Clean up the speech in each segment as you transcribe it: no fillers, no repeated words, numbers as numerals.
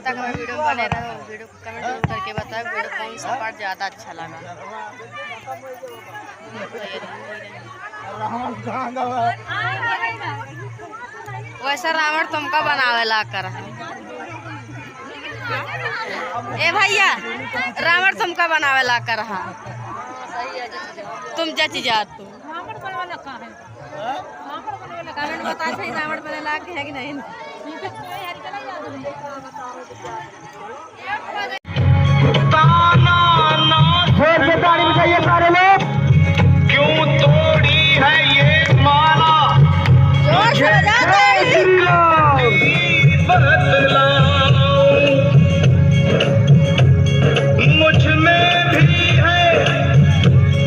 तक मैं वीडियो बने रहा हूँ। वीडियो कमेंट जरूर करके बताओ वीडियो कौन सा पार्ट ज़्यादा अच्छा लगा। वैसा रावण तुमका बनावे ला कर। ए भैया रावण तुमका बनावे ला कर। हाँ तुम जच जा तुम बता सही रावण बने ला के है कि नहीं। सारे लोग क्यों तोड़ी है ये माला मुझ में भी है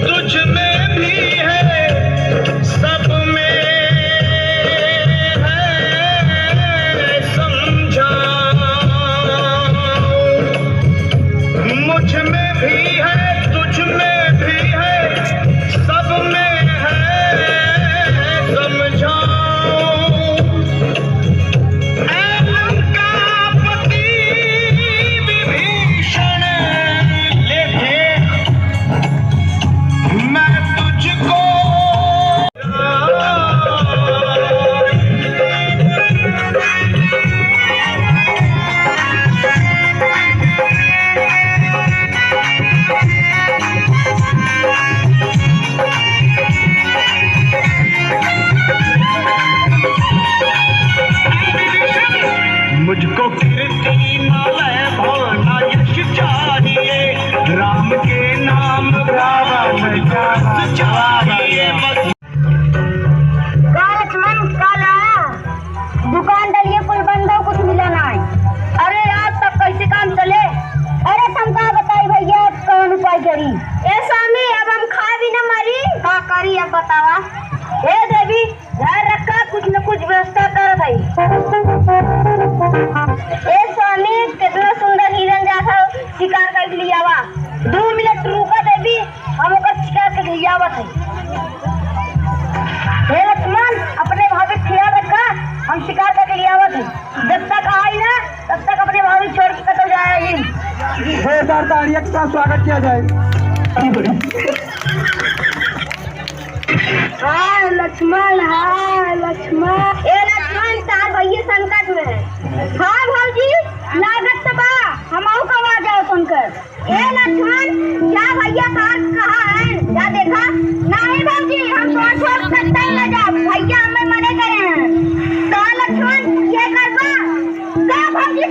तुझ में भी है सब में है समझा। मुझ में भी है तुझ में भी है सब में है समझाओ। लंकापति विभीषण लेके मैं तुझको मुझको कीर्ति मालय भाना यश चाहिए राम के नाम रावण चाहिए। लक्ष्मण काला दुकान डलिए कुल बंद हो कुछ मिला नहीं। अरे आज तक कैसे काम चले। अरे तुम का बताई भैया कौन उपाय करी। ए स्वामी अब हम खा भी न मरी का करी अब बतावा। ए देवी घर रखा कुछ न कुछ व्यवस्था कर भाई। ए स्वामी कितना सुंदर हिरन जैसा शिकार कर लिया वा। 2 मिनट रुका देवी हम ओकर शिकार कर लिया वा। हे लक्ष्मण अपने भाभी ख्याल रखा हम शिकार करके लिया हुआ थे। जब तक आई ना तब तक अपने भाभी छोड़ के कटो जाएगी। ताड़ियों के साथ स्वागत किया जाए। हाय लक्ष्मण हाय लक्ष्मण। ए लक्ष्मण तार भैया संकट में है। हाँ भाजी लागत तबा हम आओ कब आ जाओ सुनकर। ए लक्ष्मण क्या भैया तार कहाँ है क्या देखा। नहीं भाजी हम छोड़ सकते ही न जा भैया हमें मने करे हैं। तो लक्ष्मण ये करवा क्या भाजी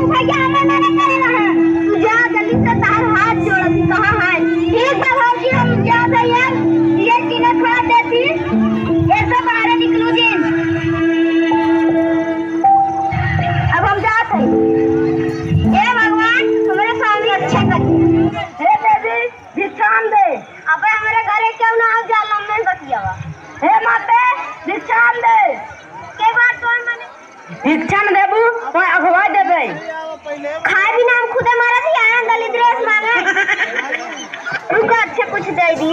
भैया हमें मने करे हैं। तू जा जल्दी से तार हाथ जोड़ कहाँ है। ठीक है भाजी हम जा भैया ये किने खा देती ये सब बाहर निकलू जी। अब हम जाते हैं। हे भगवान हमारे सामने अच्छे कर। हे देवी भिक्षाम दे। अबे हमारे घरे क्यों ना आओ जाल में बतिया। हे माते भिक्षाम दे के बात तो मैंने भिक्षाम देबू और अगवा देबे खाए भी ना हम खुद मारा थी आया गली ड्रेस मांगे। रुको अच्छे कुछ दे दी।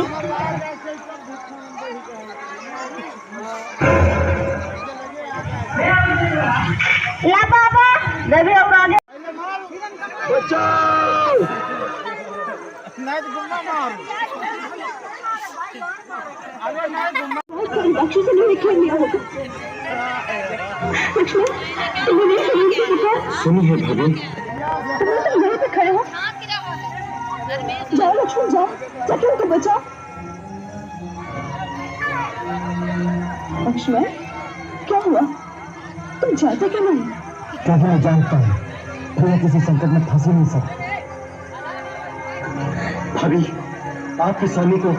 ला बाबा देवी और आगे बचाओ नहीं तो गुम्मा मार अरे नहीं गुम्मा बख्शी से नहीं खेल लिया होगा। लक्ष्मण तुमने नहीं सुनी है भाभी तुम यहीं पे खड़े हो। जाओ लक्ष्मण जाओ जाके उनको बचाओ। लक्ष्मण क्या हुआ तुम जाते क्यों नहीं। क्या मैं जानता हूँ भैया किसी संकट में फंस नहीं सकते। भाभी आपके स्वामी को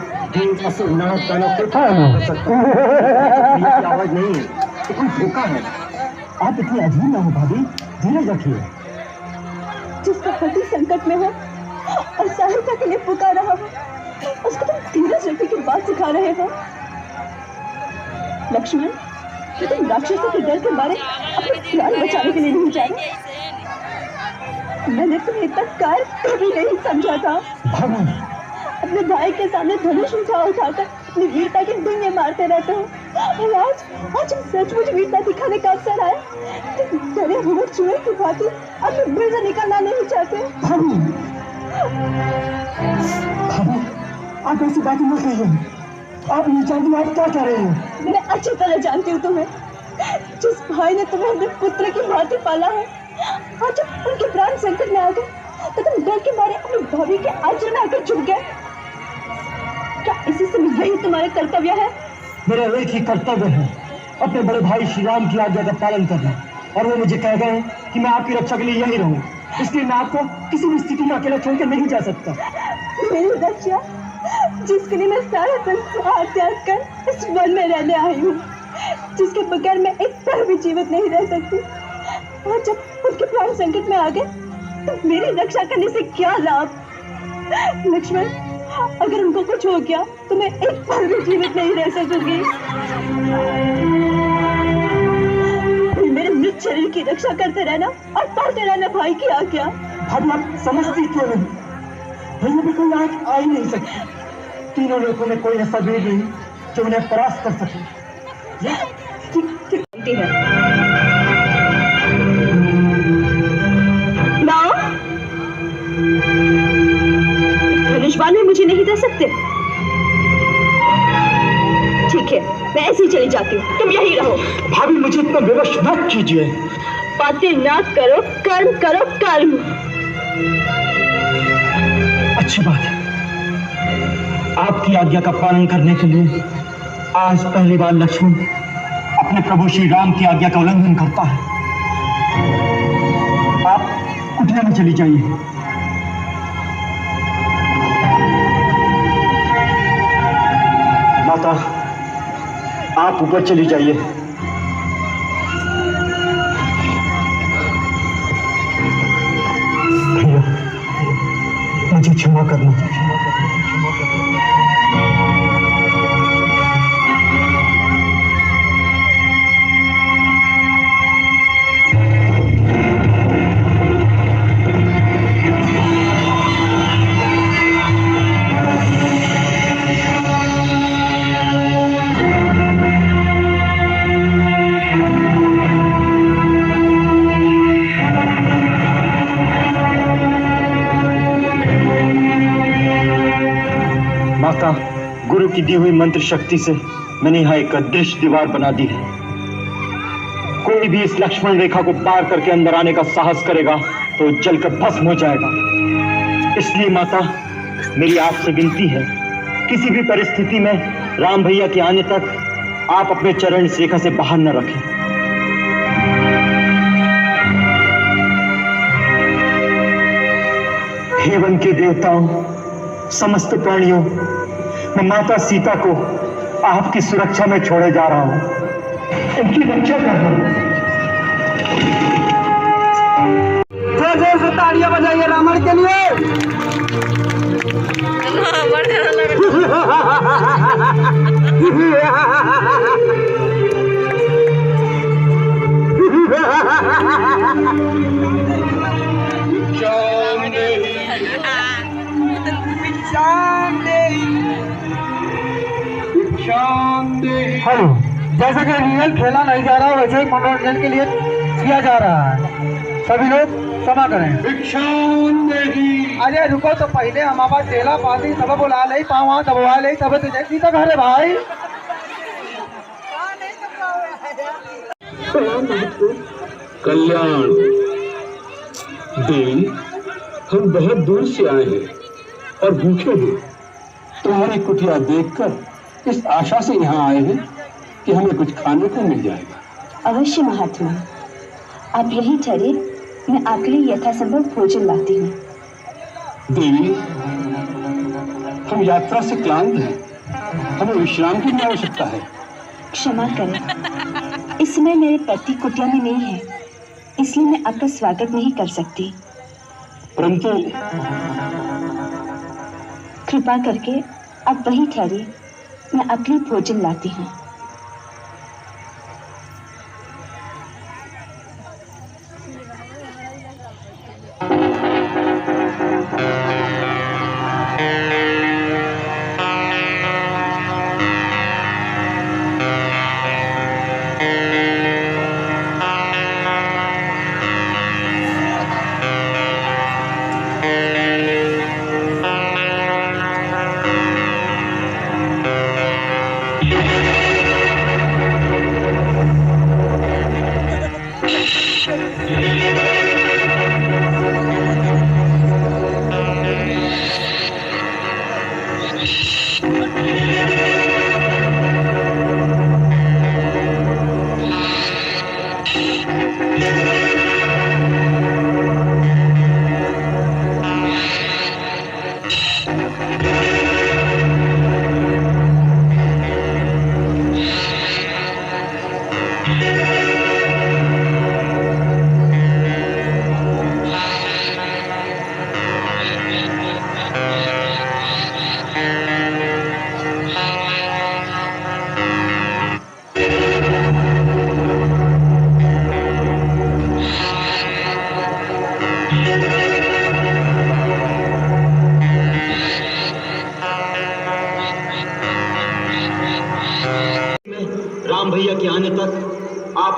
आवाज नहीं है तो कोई धोखा है। आप इतनी अजीब ना हो भाभी धीरज रखिए। जिसका पति संकट में हो और सहायता के लिए पुकार रहा हो उसको तुम धीरज रखने की बात सिखा रहे हो। लक्ष्मण तुम राक्षसों के डर के मारे अपने प्राण बचाने के लिए नहीं जा रहे। मैंने तुम्हें इतना कार कभी नहीं समझा था। भगवान अपने भाई के सामने धनुष उठाकर अपनी वीरता के डंडे मारते रहते हो। और आज सचमुच वीरता दिखाने का अवसर आया। तेरे हुए चूहे की भांति अपने मुंह से निकलना नहीं चाहते। भाभी, भाभी, आप ऐसी बातें मत कहिए। आप नहीं जानती आप क्या कह रहे हैं। मैं अच्छी तरह जानती हूँ तुम्हें। जिस भाई ने तुम्हें अपने पुत्र की भांति पाला है, आज जब उनके प्राण संकट में आ गए तो तुम डर के मारे अपनी भाभी के आंचल में आकर छुप गए। क्या इसी से यही तुम्हारा कर्तव्य है? मेरा एक ही कर्तव्य है, अपने बड़े भाई श्री राम की आज्ञा का पालन करना। और वो मुझे कह गए कि मैं आपकी रक्षा के लिए यही रहूं, इसलिए मैं आपको किसी भी स्थिति में अकेला छोड़कर नहीं जा सकता। मेरी रक्षा, जिसके लिए मैं सारा संसार त्याग कर इस वन में रहने आई हूँ, जिसके बगैर मैं एक पल भी जीवित नहीं रह सकती, और जब उनके प्राण संकट में आ गए तो मेरी रक्षा करने से क्या लाभ? लक्ष्मण, अगर उनको कुछ हो गया तो मैं एक पल भी जीवित नहीं रह सकूंगी। मेरे मृत शरीर की रक्षा करते रहना और पालते रहना भाई की आज्ञा। भाभी, आप समझती क्यों नहीं? भैया भी कोई आंख आ ही नहीं सकती। तीनों लोगों में कोई ऐसा वीर नहीं जो उन्हें परास्त कर सके। ठीक है ना, धनुष्बाण मुझे नहीं दे सकते। ठीक है, मैं ऐसे ही चली जाती हूँ, तुम यही रहो। भाभी, मुझे इतना विवश मत कीजिए। बातें ना करो, कर्म करो कर्म। अच्छी बात है, आपकी आज्ञा का पालन करने के लिए आज पहली बार लक्ष्मण अपने प्रभु श्री राम की आज्ञा का उल्लंघन करता है। आप कुटिया में चली जाइए। माता, आप ऊपर चली जाइए। भैया, मुझे क्षमा करना। माता, गुरु की दी हुई मंत्र शक्ति से मैंने यहाँ एक अदृश्य दीवार बना दी है। कोई भी इस लक्ष्मण रेखा को पार करके अंदर आने का साहस करेगा तो जलकर भस्म हो जाएगा। इसलिए माता, मेरी आपसे विनती है, किसी भी परिस्थिति में राम भैया के आने तक आप अपने चरण इस रेखा से बाहर न रखें। हे वन के देवताओं, समस्त प्राणियों, मैं माता सीता को आपकी सुरक्षा में छोड़े जा रहा हूं। इनकी रक्षा करना। जोर जोर से तालियां बजाइए रावण के लिए। हेलो, जैसा कि रियल खेला नहीं जा रहा वैसे ही मनोरंजन के लिए किया जा रहा है। सभी लोग क्षमा करें। अरे रुको तो, पहले हम आवाज टेला पाती सब बुला ले, पाँव दबवा ले, सब तुझे सीता घर भाई। कल्याण देवी, हम बहुत दूर से आए हैं और भूखे हैं। तुम्हारी कुटिया देखकर इस आशा से यहाँ आए हैं कि हमें कुछ खाने को मिल जाएगा। अवश्य महात्मा, आप यही ठहरे, मैं आपके लिए यथासंभव भोजन लाती हूँ। देवी, हम यात्रा से क्लांत हैं, हमें विश्राम की आवश्यकता है। क्षमा करें, इस समय मेरे पति कुटिया में नहीं है, इसलिए मैं आपका स्वागत नहीं कर सकती। परंतु कृपा करके आप वही ठहरिए, मैं आपके लिए भोजन लाती हूँ।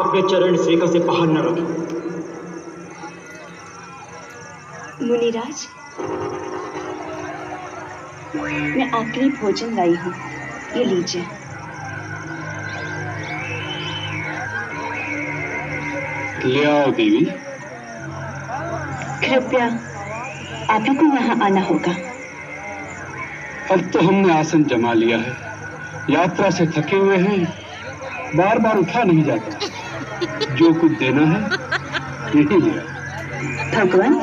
अपने चरण इस रेखा से बाहर न रखें। मुनिराज, मैं आपके लिए भोजन लाई हूँ, ये लीजिए। ले आओ देवी। कृपया आप ही को यहाँ आना होगा। अब तो हमने आसन जमा लिया है, यात्रा से थके हुए हैं, बार बार उठा नहीं जाता। जो कुछ देना है यही लिया। भगवान,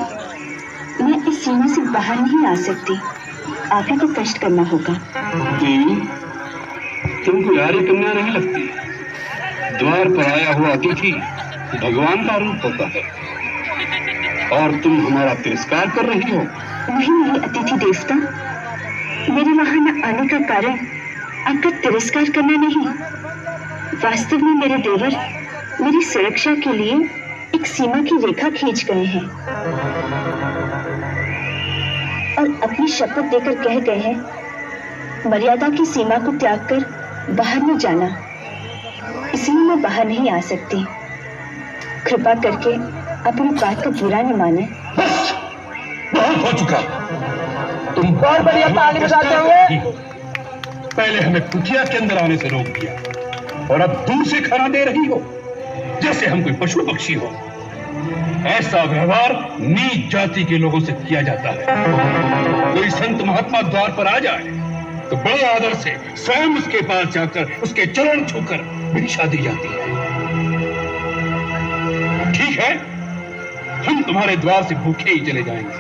मैं इस सीमा से बाहर नहीं आ सकती, आप ही को कष्ट करना होगा। देवी, तुमको यारी कन्या नहीं लगती? द्वार पर आया हुआ अतिथि भगवान का रूप होता है, और तुम हमारा तिरस्कार कर रही हो। नहीं अतिथि देवता, मेरे वहां न आने का कारण आपका तिरस्कार करना नहीं। वास्तव में मेरे देवर मेरी सुरक्षा के लिए एक सीमा की रेखा खींच गए हैं और अपनी शपथ देकर कह गए हैं, मर्यादा की सीमा को त्याग कर बाहर न जाना। इसलिए मैं बाहर नहीं आ सकती। कृपा करके अपनी बात का बुरा न माने। बस, बहुत हो चुका। तुम बार बढ़िया ताली बजाते हुए पहले हमें कुटिया के अंदर आने से रोक दिया, और अब दूर से खाना दे रही हो जैसे हम कोई पशु पक्षी हो। ऐसा व्यवहार नीच जाति के लोगों से किया जाता है। कोई संत महात्मा द्वार पर आ जाए तो बड़े आदर से स्वयं उसके पास जाकर उसके चरण छूकर भिक्षा दी जाती है। ठीक है, हम तुम्हारे द्वार से भूखे ही चले जाएंगे,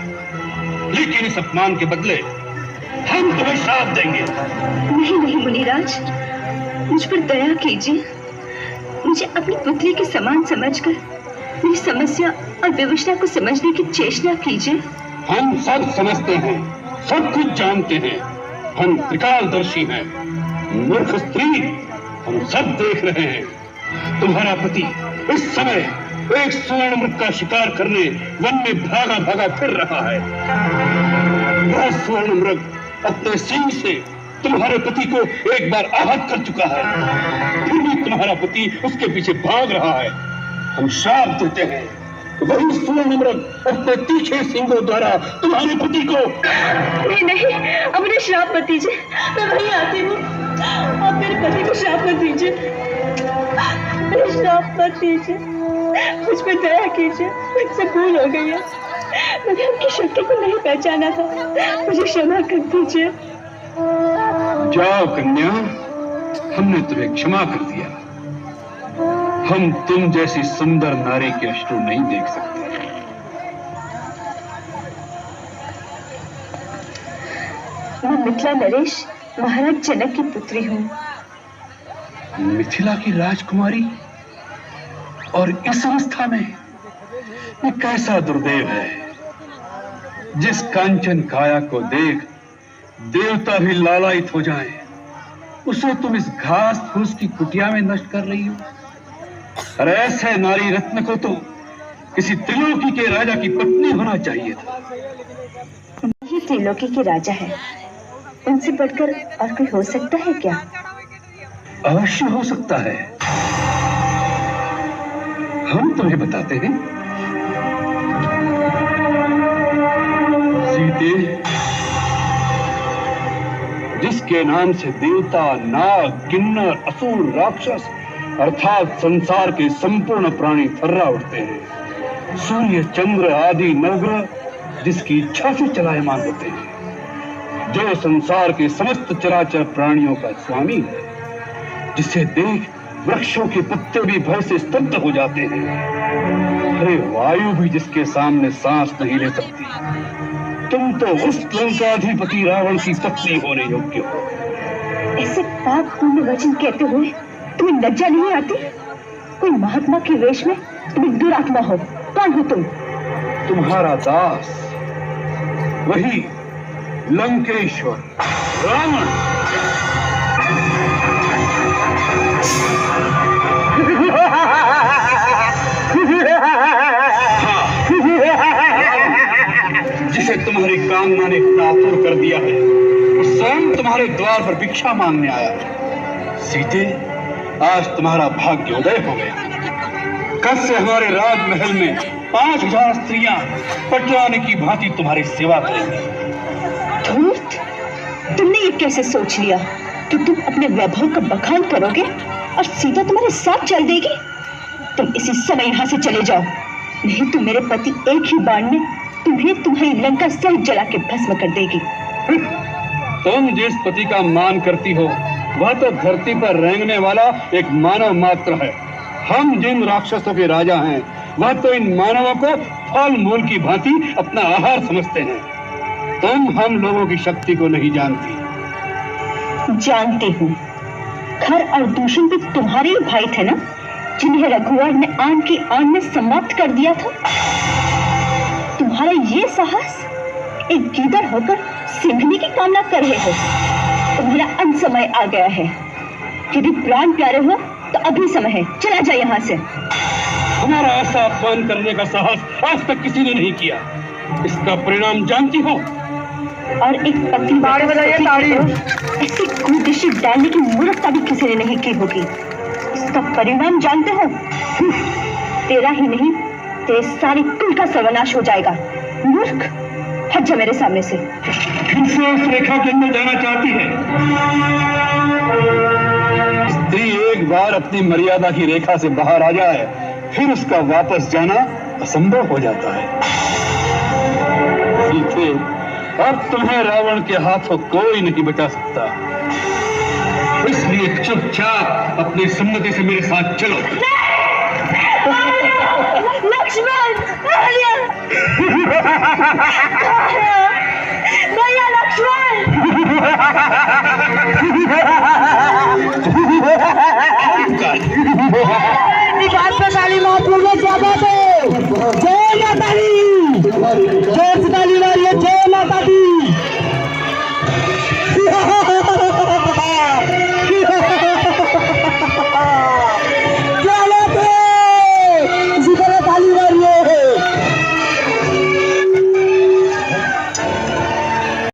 लेकिन इस अपमान के बदले हम तुम्हें श्राप देंगे। नहीं मुनिराज, मुझ पर दया कीजिए। मुझे अपनी पुत्री के समान समझकर मेरी समस्या और विवशता को समझने की चेष्टा कीजिए। हम सब समझते हैं, सब कुछ जानते हैं। हम त्रिकालदर्शी हैं। मूर्ख स्त्री, हम सब देख रहे हैं। तुम्हारा पति इस समय एक स्वर्ण मृग का शिकार करने वन में भागा भागा फिर रहा है। वह स्वर्ण मृग अपने सींग से तुम्हारे पति को एक बार आहत कर चुका है, फिर भी तुम्हारा पति उसके पीछे भाग रहा है। हम श्राप देते हैं, वही स्वर्ण मृग अपने तीखे सींगों द्वारा तुम्हारे पति को। नहीं, अपने श्राप मत दीजिए। मैं वहीं आती हूँ। आप मेरे पति को श्राप मत दीजिए। मेरे श्राप मत दीजिए। मुझ पर दया कीजिए। मुझसे भूल हो गई है। मैंने आपकी शक्ति को नहीं पहचाना था। मुझे क्षमा कर दीजिए। जाओ कन्या, हमने तुम्हें क्षमा कर दिया। हम तुम जैसी सुंदर नारी के अश्रु नहीं देख सकते। मैं मिथिला नरेश महाराज जनक की पुत्री हूँ। मिथिला की राजकुमारी, और इस अवस्था में ये कैसा दुर्दैव है। जिस कांचन काया को देख देवता भी लालायित हो जाए, उसे तुम इस घास फूस की कुटिया में नष्ट कर रही हो। और ऐसे नारी रत्न को तो किसी त्रिलोकी के राजा की पत्नी होना चाहिए था। ये त्रिलोकी के राजा है, उनसे बढ़कर और कोई हो सकता है क्या? अवश्य हो सकता है। हम तुम्हें बताते हैं। सीते, जिसके नाम से देवता, नाग, किन्नर, असुर, राक्षस अर्थात संसार के संपूर्ण प्राणी थर्रा उठते हैं। सूर्य, चंद्र आदि नवग्रह जिसकी इच्छा से चलायमान होते हैं। जो संसार के समस्त चराचर प्राणियों का स्वामी है, जिसे देख वृक्षों के पत्ते भी भय से स्तब्ध हो जाते हैं। अरे वायु भी जिसके सामने सांस नहीं ले सकती। तुम तो उस लंकाधिपति रावण की पत्नी होने योग्य हो। ऐसे पाप पूर्ण वचन कहते हुए तुम्हें लज्जा नहीं आती? कोई महात्मा के वेश में तुम एक दुरात्मा हो। कौन हो तुम? तुम्हारा दास, वही लंकेश्वर रावण। जिसे तुम्हारी कामना ने इतना आतुर कर दिया है, वो स्वयं तुम्हारे द्वार पर भिक्षा मांगने आया है। सीते, आज तुम्हारा भाग्योदय हो गया। कल से हमारे राजमहल में 5000 स्त्रियां पटरानी की भांति तुम्हारी सेवा करेंगी। धूर्त, तुमने ये कैसे सोच लिया कि तुम अपने वैभव का बखान करोगे और सीधा तुम्हारे साथ चल देगी? तुम इसी समय यहाँ से चले जाओ, नहीं तो मेरे पति एक ही बाण में तुम्हें तुम्हारी लंका सहित जला के भस्म कर देगी। तुम जिस पति का मान करती हो वह तो धरती पर रेंगने वाला एक मानव मात्र है। हम जिन राक्षसों के राजा हैं वह तो इन मानवों को फल मूल की भांति अपना आहार समझते हैं। तुम हम लोगों की शक्ति को नहीं जानती। जानती हूँ, खर और दूषण भी तुम्हारे ही भाई थे ना, जिन्हें रघुवर ने आन की आन में समाप्त कर दिया था। तुम्हारा ये साहस, एक गीदड़ होकर सिंघनी की कामना कर रहे हो। तुम्हारा अंत समय आ गया है। यदि प्राण प्यारे हो तो अभी समय है, चला जाए यहाँ से। हमारा ऐसा अपमान करने का साहस आज तक किसी ने नहीं किया। इसका परिणाम जानती हो? और एक पति ऐसी कुदृष्टि डालने की मूर्खता भी किसी ने नहीं की होगी। इसका परिणाम जानते हो? तेरा ही नहीं, तेरे सारी कुल का सर्वनाश हो जाएगा। मूर्ख, हट जा मेरे सामने से। फिर से उस रेखा के अंदर जाना चाहती है। स्त्री एक बार अपनी मर्यादा की रेखा से बाहर आ जाए फिर उसका वापस जाना असंभव हो जाता है। सीते, अब तुम्हें रावण के हाथों कोई नहीं बचा सकता, इसलिए चुपचाप अपनी सम्मति से मेरे साथ चलो। लक्ष्मण, भैया लक्ष्मण।